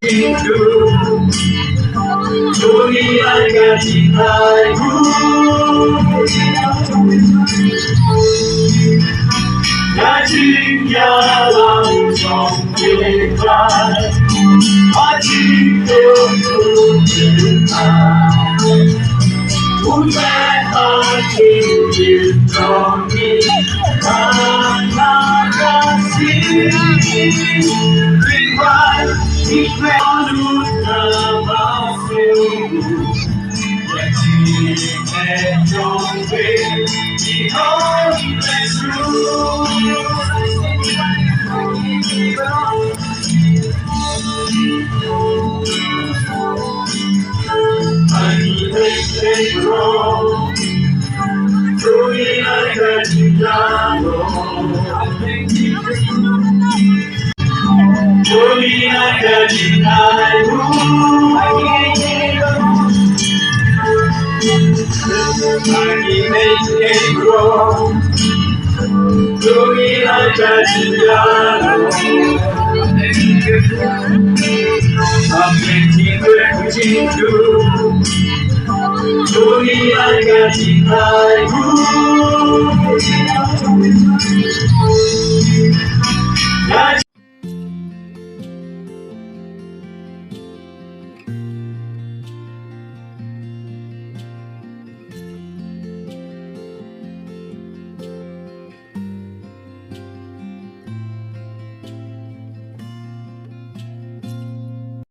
Trai Ka Jingiaroh trong đêm dài, hoa chim kêu thương ta. Muốn bé hơn tình yêu cho đi, Haka Riwar đi về luôn bao phiêu. And don't wait, the only true. Honey, they grow. Tuid Ka Jingiaroh. Tuid Ka Jingiaroh. Mihngi they grow. Tuid Ka Jingiaroh. A plenty good jingle. Tuid Ka Jingiaroh.